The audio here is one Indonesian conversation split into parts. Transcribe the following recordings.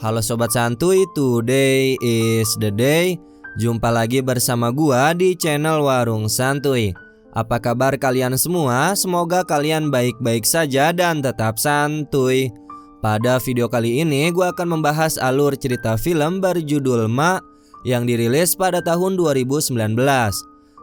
Halo Sobat Santuy, today is the day. Jumpa lagi bersama gua di channel Warung Santuy. Apa kabar kalian semua? Semoga kalian baik-baik saja dan tetap santuy. Pada video kali ini gua akan membahas alur cerita film berjudul Ma yang dirilis pada tahun 2019.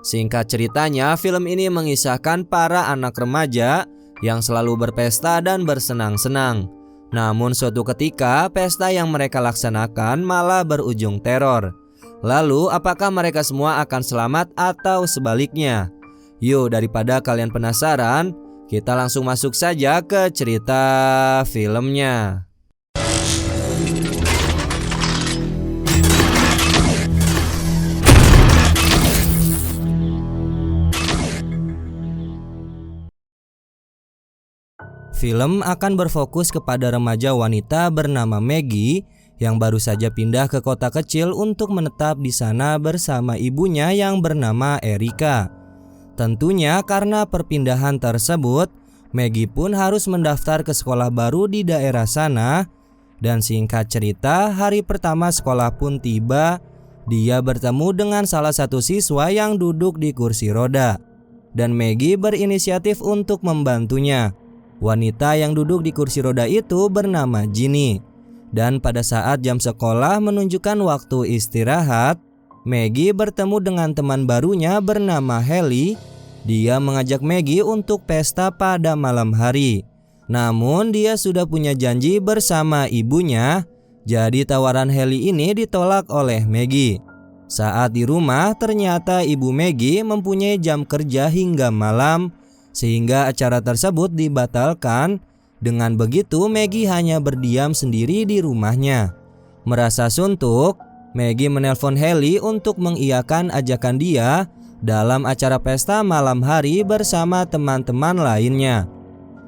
Singkat ceritanya, film ini mengisahkan para anak remaja yang selalu berpesta dan bersenang-senang. Namun suatu ketika pesta yang mereka laksanakan malah berujung teror. Lalu apakah mereka semua akan selamat atau sebaliknya? Yuk, daripada kalian penasaran, kita langsung masuk saja ke cerita filmnya. Film akan berfokus kepada remaja wanita bernama Maggie yang baru saja pindah ke kota kecil untuk menetap di sana bersama ibunya yang bernama Erika. Tentunya karena perpindahan tersebut, Maggie pun harus mendaftar ke sekolah baru di daerah sana. Dan singkat cerita, hari pertama sekolah pun tiba. Dia bertemu dengan salah satu siswa yang duduk di kursi roda, dan Maggie berinisiatif untuk membantunya. Wanita yang duduk di kursi roda itu bernama Ginny. Dan pada saat jam sekolah menunjukkan waktu istirahat, Maggie bertemu dengan teman barunya bernama Haley. Dia mengajak Maggie untuk pesta pada malam hari. Namun dia sudah punya janji bersama ibunya, jadi tawaran Haley ini ditolak oleh Maggie. Saat di rumah, ternyata ibu Maggie mempunyai jam kerja hingga malam, sehingga acara tersebut dibatalkan. Dengan begitu Maggie hanya berdiam sendiri di rumahnya. Merasa suntuk, Maggie menelpon Haley untuk mengiyakan ajakan dia dalam acara pesta malam hari bersama teman-teman lainnya.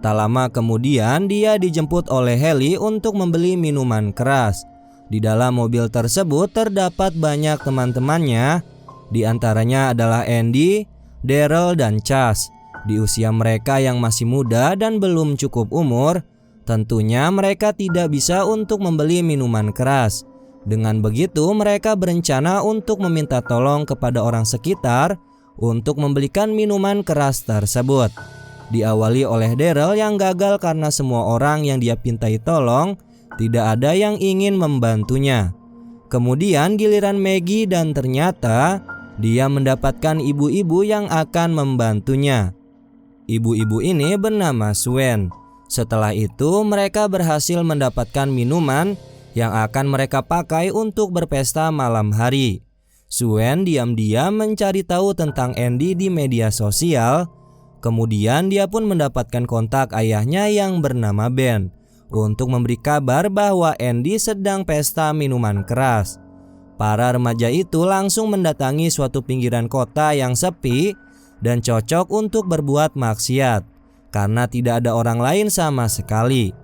Tak lama kemudian dia dijemput oleh Haley untuk membeli minuman keras. Di dalam mobil tersebut terdapat banyak teman-temannya. Di antaranya adalah Andy, Daryl, dan Chas. Di usia mereka yang masih muda dan belum cukup umur, tentunya mereka tidak bisa untuk membeli minuman keras. Dengan begitu mereka berencana untuk meminta tolong kepada orang sekitar untuk membelikan minuman keras tersebut. Diawali oleh Daryl yang gagal karena semua orang yang dia pintai tolong tidak ada yang ingin membantunya. Kemudian giliran Maggie dan ternyata dia mendapatkan ibu-ibu yang akan membantunya. Ibu-ibu ini bernama Suen. Setelah itu mereka berhasil mendapatkan minuman yang akan mereka pakai untuk berpesta malam hari. Suen diam-diam mencari tahu tentang Andy di media sosial. Kemudian dia pun mendapatkan kontak ayahnya yang bernama Ben untuk memberi kabar bahwa Andy sedang pesta minuman keras. Para remaja itu langsung mendatangi suatu pinggiran kota yang sepi dan cocok untuk berbuat maksiat karena tidak ada orang lain sama sekali.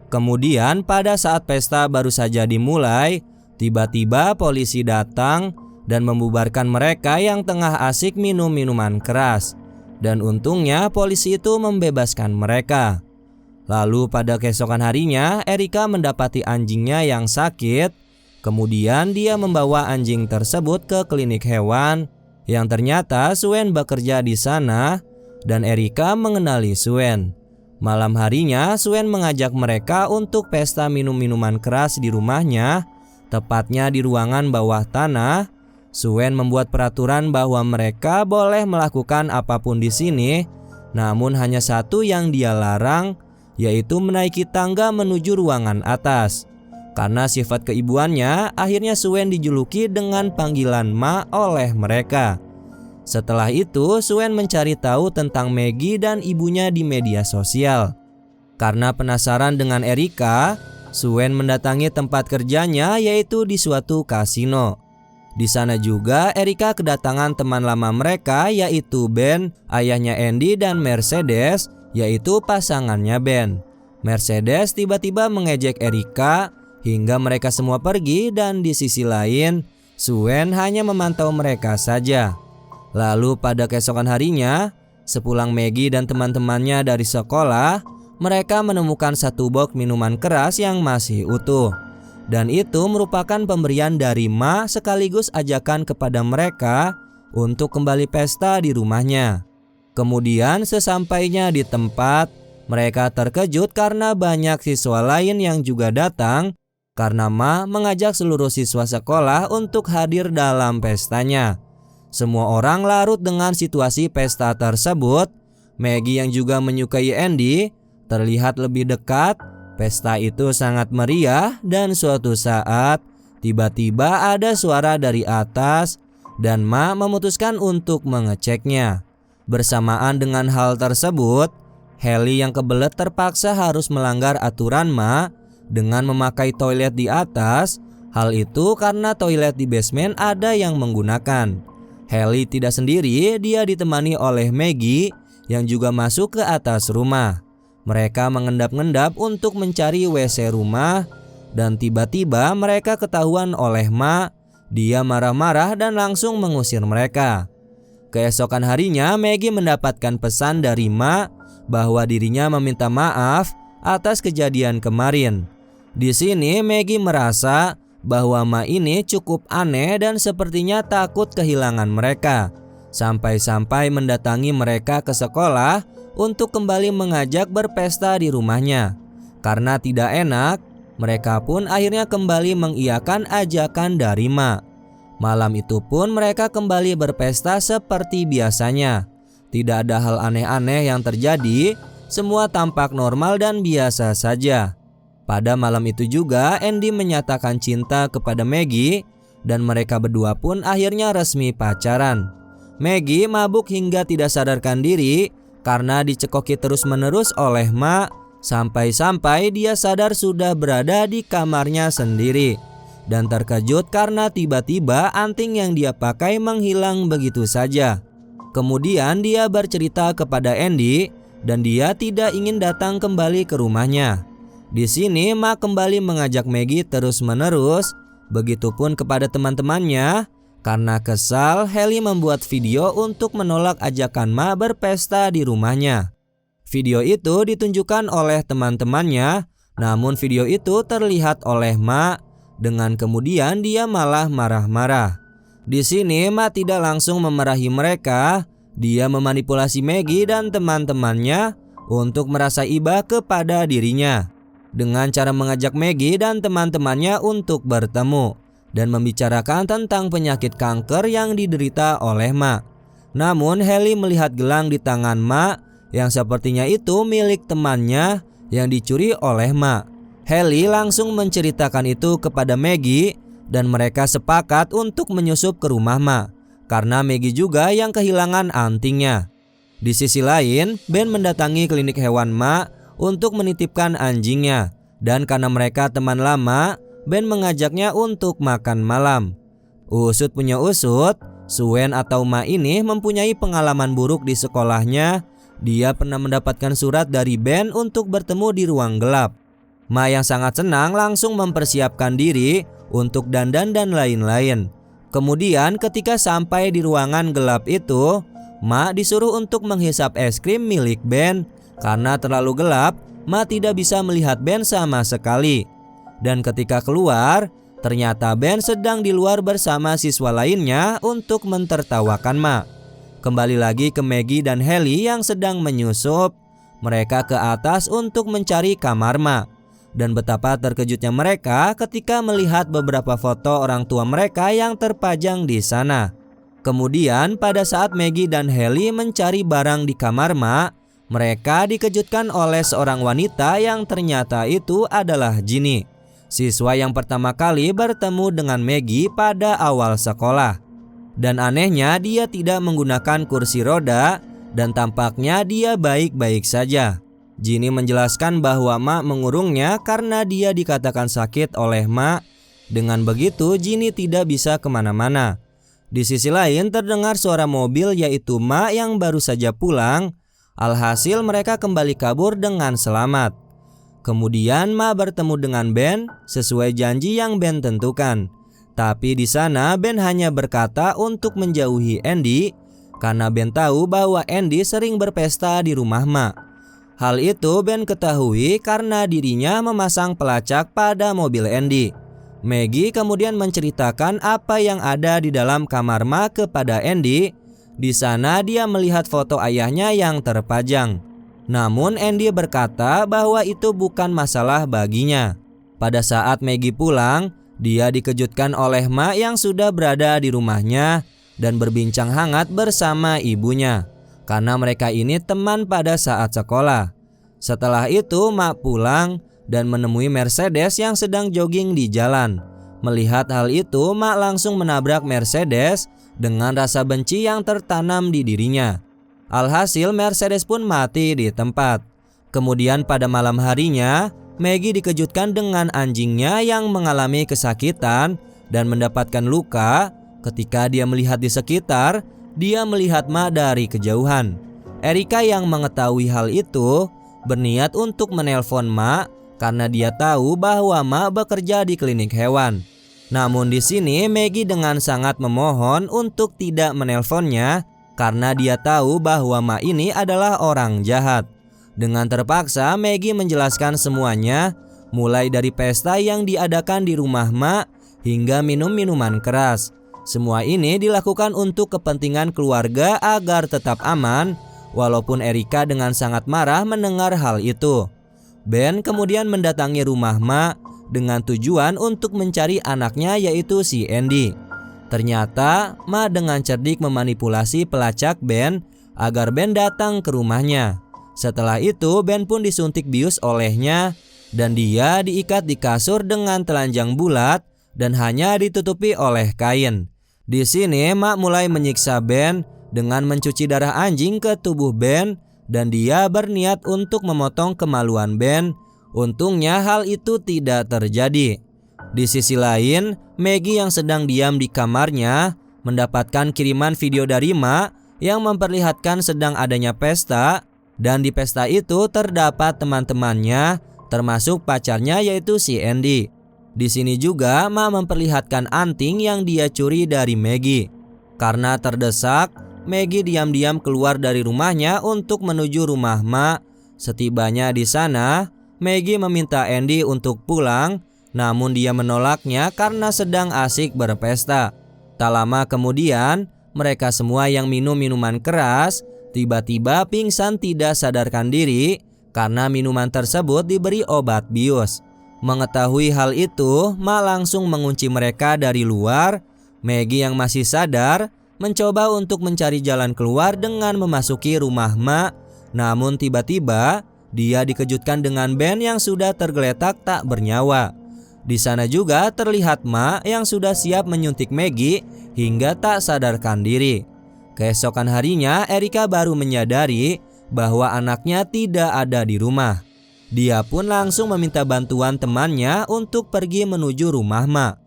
Kemudian pada saat pesta baru saja dimulai, tiba-tiba polisi datang dan membubarkan mereka yang tengah asik minum minuman keras. Dan untungnya polisi itu membebaskan mereka. Lalu pada keesokan harinya Erika mendapati anjingnya yang sakit. Kemudian dia membawa anjing tersebut ke klinik hewan, yang ternyata Suen bekerja di sana dan Erika mengenali Suen. Malam harinya Suen mengajak mereka untuk pesta minum minuman keras di rumahnya, tepatnya di ruangan bawah tanah. Suen membuat peraturan bahwa mereka boleh melakukan apapun di sini, namun hanya satu yang dia larang, yaitu menaiki tangga menuju ruangan atas. Karena sifat keibuannya, akhirnya Suen dijuluki dengan panggilan Ma oleh mereka. Setelah itu, Suen mencari tahu tentang Maggie dan ibunya di media sosial. Karena penasaran dengan Erika, Suen mendatangi tempat kerjanya, yaitu di suatu kasino. Di sana juga Erika kedatangan teman lama mereka, yaitu Ben, ayahnya Andy, dan Mercedes, yaitu pasangannya Ben. Mercedes tiba-tiba mengejek Erika hingga mereka semua pergi, dan di sisi lain Suen hanya memantau mereka saja. Lalu pada keesokan harinya, sepulang Maggie dan teman-temannya dari sekolah, mereka menemukan satu box minuman keras yang masih utuh. Dan itu merupakan pemberian dari Ma sekaligus ajakan kepada mereka untuk kembali pesta di rumahnya. Kemudian sesampainya di tempat, mereka terkejut karena banyak siswa lain yang juga datang karena Ma mengajak seluruh siswa sekolah untuk hadir dalam pestanya. Semua orang larut dengan situasi pesta tersebut. Maggie yang juga menyukai Andy terlihat lebih dekat. Pesta itu sangat meriah dan suatu saat tiba-tiba ada suara dari atas dan Ma memutuskan untuk mengeceknya. Bersamaan dengan hal tersebut, Haley yang kebelet terpaksa harus melanggar aturan Ma dengan memakai toilet di atas. Hal itu karena toilet di basement ada yang menggunakan. Haley tidak sendiri, dia ditemani oleh Maggie yang juga masuk ke atas rumah. Mereka mengendap-endap untuk mencari WC rumah dan tiba-tiba mereka ketahuan oleh Ma. Dia marah-marah dan langsung mengusir mereka. Keesokan harinya Maggie mendapatkan pesan dari Ma bahwa dirinya meminta maaf atas kejadian kemarin. Di sini Maggie merasa bahwa Ma ini cukup aneh dan sepertinya takut kehilangan mereka. Sampai-sampai mendatangi mereka ke sekolah untuk kembali mengajak berpesta di rumahnya. Karena tidak enak, mereka pun akhirnya kembali mengiyakan ajakan dari Ma. Malam itu pun mereka kembali berpesta seperti biasanya. Tidak ada hal aneh-aneh yang terjadi, semua tampak normal dan biasa saja. Pada malam itu juga Andy menyatakan cinta kepada Maggie dan mereka berdua pun akhirnya resmi pacaran. Maggie mabuk hingga tidak sadarkan diri karena dicekoki terus-menerus oleh Ma, sampai-sampai dia sadar sudah berada di kamarnya sendiri dan terkejut karena tiba-tiba anting yang dia pakai menghilang begitu saja. Kemudian dia bercerita kepada Andy dan dia tidak ingin datang kembali ke rumahnya. Di sini Ma kembali mengajak Maggie terus-menerus, begitupun kepada teman-temannya. Karena kesal, Haley membuat video untuk menolak ajakan Ma berpesta di rumahnya. Video itu ditunjukkan oleh teman-temannya, namun video itu terlihat oleh Ma dengan kemudian dia malah marah-marah. Di sini Ma tidak langsung memarahi mereka, dia memanipulasi Maggie dan teman-temannya untuk merasa iba kepada dirinya dengan cara mengajak Maggie dan teman-temannya untuk bertemu dan membicarakan tentang penyakit kanker yang diderita oleh Ma. Namun Haley melihat gelang di tangan Ma yang sepertinya itu milik temannya yang dicuri oleh Ma. Haley langsung menceritakan itu kepada Maggie dan mereka sepakat untuk menyusup ke rumah Ma karena Maggie juga yang kehilangan antingnya. Di sisi lain, Ben mendatangi klinik hewan Ma untuk menitipkan anjingnya dan karena mereka teman lama, Ben mengajaknya untuk makan malam. Usut punya usut, Suen atau Ma ini mempunyai pengalaman buruk di sekolahnya. Dia pernah mendapatkan surat dari Ben untuk bertemu di ruang gelap. Ma yang sangat senang langsung mempersiapkan diri untuk dandan dan lain-lain. Kemudian ketika sampai di ruangan gelap itu, Ma disuruh untuk menghisap es krim milik Ben. Karena terlalu gelap, Ma tidak bisa melihat Ben sama sekali. Dan ketika keluar, ternyata Ben sedang di luar bersama siswa lainnya untuk mentertawakan Ma. Kembali lagi ke Maggie dan Haley yang sedang menyusup. Mereka ke atas untuk mencari kamar Ma. Dan betapa terkejutnya mereka ketika melihat beberapa foto orang tua mereka yang terpajang di sana. Kemudian pada saat Maggie dan Haley mencari barang di kamar Ma, mereka dikejutkan oleh seorang wanita yang ternyata itu adalah Ginny, siswa yang pertama kali bertemu dengan Maggie pada awal sekolah. Dan anehnya dia tidak menggunakan kursi roda dan tampaknya dia baik-baik saja. Ginny menjelaskan bahwa Ma mengurungnya karena dia dikatakan sakit oleh Ma. Dengan begitu Ginny tidak bisa kemana-mana. Di sisi lain terdengar suara mobil yaitu Ma yang baru saja pulang. Alhasil mereka kembali kabur dengan selamat. Kemudian Ma bertemu dengan Ben sesuai janji yang Ben tentukan. Tapi di sana Ben hanya berkata untuk menjauhi Andy karena Ben tahu bahwa Andy sering berpesta di rumah Ma. Hal itu Ben ketahui karena dirinya memasang pelacak pada mobil Andy. Maggie kemudian menceritakan apa yang ada di dalam kamar Ma kepada Andy. Di sana dia melihat foto ayahnya yang terpajang. Namun Andy berkata bahwa itu bukan masalah baginya. Pada saat Maggie pulang, dia dikejutkan oleh Ma yang sudah berada di rumahnya dan berbincang hangat bersama ibunya, karena mereka ini teman pada saat sekolah. Setelah itu Ma pulang dan menemui Mercedes yang sedang jogging di jalan. Melihat hal itu, Ma langsung menabrak Mercedes dengan rasa benci yang tertanam di dirinya. Alhasil Mercedes pun mati di tempat. Kemudian pada malam harinya, Maggie dikejutkan dengan anjingnya yang mengalami kesakitan dan mendapatkan luka. Ketika dia melihat di sekitar, dia melihat Ma dari kejauhan. Erica yang mengetahui hal itu berniat untuk menelpon Ma karena dia tahu bahwa Ma bekerja di klinik hewan. Namun di sini Maggie dengan sangat memohon untuk tidak menelponnya karena dia tahu bahwa Ma ini adalah orang jahat. Dengan terpaksa Maggie menjelaskan semuanya, mulai dari pesta yang diadakan di rumah Ma hingga minum minuman keras. Semua ini dilakukan untuk kepentingan keluarga agar tetap aman, walaupun Erica dengan sangat marah mendengar hal itu. Ben kemudian mendatangi rumah Ma dengan tujuan untuk mencari anaknya, yaitu si Andy. Ternyata Ma dengan cerdik memanipulasi pelacak Ben agar Ben datang ke rumahnya. Setelah itu Ben pun disuntik bius olehnya dan dia diikat di kasur dengan telanjang bulat dan hanya ditutupi oleh kain. Di sini Ma mulai menyiksa Ben dengan mencuci darah anjing ke tubuh Ben dan dia berniat untuk memotong kemaluan Ben. Untungnya hal itu tidak terjadi. Di sisi lain, Maggie yang sedang diam di kamarnya mendapatkan kiriman video dari Ma yang memperlihatkan sedang adanya pesta, dan di pesta itu terdapat teman-temannya termasuk pacarnya, yaitu si Andy. Di sini juga Ma memperlihatkan anting yang dia curi dari Maggie. Karena terdesak, Maggie diam-diam keluar dari rumahnya untuk menuju rumah Ma. Setibanya di sana, Maggie meminta Andy untuk pulang, namun dia menolaknya karena sedang asik berpesta. Tak lama kemudian, mereka semua yang minum minuman keras tiba-tiba pingsan tidak sadarkan diri karena minuman tersebut diberi obat bius. Mengetahui hal itu, Ma langsung mengunci mereka dari luar. Maggie yang masih sadar mencoba untuk mencari jalan keluar dengan memasuki rumah Ma. Namun tiba-tiba dia dikejutkan dengan Ben yang sudah tergeletak tak bernyawa. Di sana juga terlihat Ma yang sudah siap menyuntik Maggie hingga tak sadarkan diri. Keesokan harinya Erica baru menyadari bahwa anaknya tidak ada di rumah. Dia pun langsung meminta bantuan temannya untuk pergi menuju rumah Ma.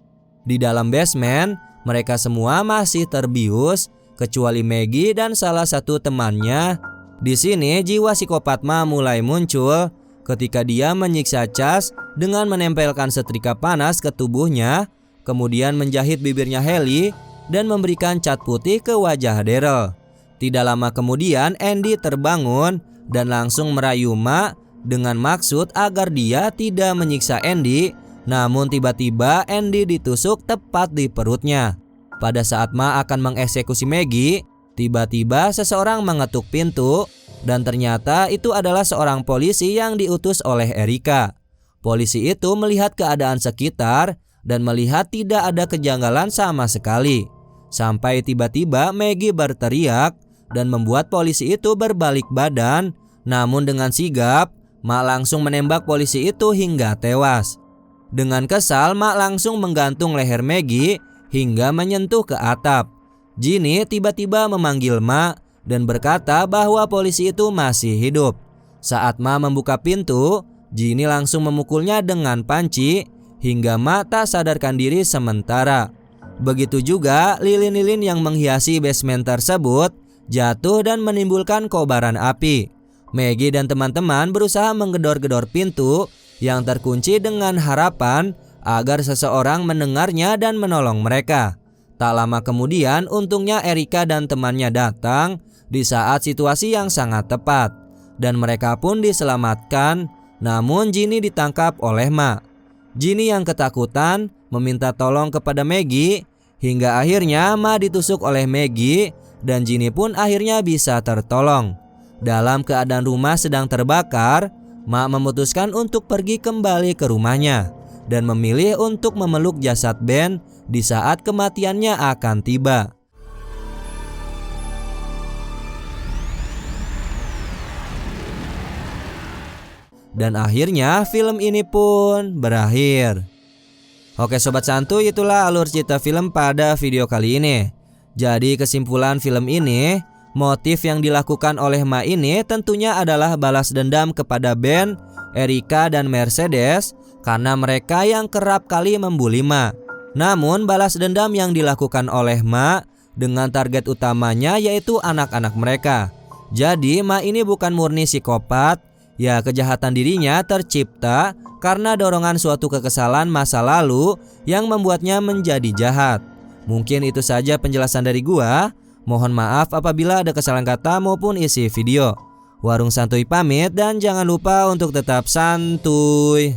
Di dalam basement, mereka semua masih terbius kecuali Maggie dan salah satu temannya. Di sini jiwa psikopat Ma mulai muncul ketika dia menyiksa Chas dengan menempelkan setrika panas ke tubuhnya, kemudian menjahit bibirnya Haley dan memberikan cat putih ke wajah Daryl. Tidak lama kemudian Andy terbangun dan langsung merayu Ma dengan maksud agar dia tidak menyiksa Andy, namun tiba-tiba Andy ditusuk tepat di perutnya. Pada saat Ma akan mengeksekusi Maggie, tiba-tiba seseorang mengetuk pintu dan ternyata itu adalah seorang polisi yang diutus oleh Erica. Polisi itu melihat keadaan sekitar dan melihat tidak ada kejanggalan sama sekali. Sampai tiba-tiba Maggie berteriak dan membuat polisi itu berbalik badan. Namun dengan sigap, Ma langsung menembak polisi itu hingga tewas. Dengan kesal, Ma langsung menggantung leher Maggie hingga menyentuh ke atap. Ginny tiba-tiba memanggil Ma dan berkata bahwa polisi itu masih hidup. Saat Ma membuka pintu, Ginny langsung memukulnya dengan panci hingga Ma tak sadarkan diri sementara. Begitu juga lilin-lilin yang menghiasi basement tersebut jatuh dan menimbulkan kobaran api. Maggie dan teman-teman berusaha menggedor-gedor pintu yang terkunci dengan harapan agar seseorang mendengarnya dan menolong mereka. Tak lama kemudian, untungnya Erica dan temannya datang di saat situasi yang sangat tepat dan mereka pun diselamatkan. Namun Ginny ditangkap oleh Ma. Ginny yang ketakutan meminta tolong kepada Maggie, hingga akhirnya Ma ditusuk oleh Maggie dan Ginny pun akhirnya bisa tertolong. Dalam keadaan rumah sedang terbakar, Ma memutuskan untuk pergi kembali ke rumahnya dan memilih untuk memeluk jasad Ben di saat kematiannya akan tiba. Dan akhirnya film ini pun berakhir. Oke sobat santuy, itulah alur cerita film pada video kali ini. Jadi kesimpulan film ini, motif yang dilakukan oleh Ma ini tentunya adalah balas dendam kepada Ben, Erica, dan Mercedes karena mereka yang kerap kali membuli Ma. Namun balas dendam yang dilakukan oleh Ma dengan target utamanya yaitu anak-anak mereka. Jadi Ma ini bukan murni psikopat, ya kejahatan dirinya tercipta karena dorongan suatu kekesalan masa lalu yang membuatnya menjadi jahat. Mungkin itu saja penjelasan dari gua. Mohon maaf apabila ada kesalahan kata maupun isi video. Warung Santuy pamit dan jangan lupa untuk tetap santuy.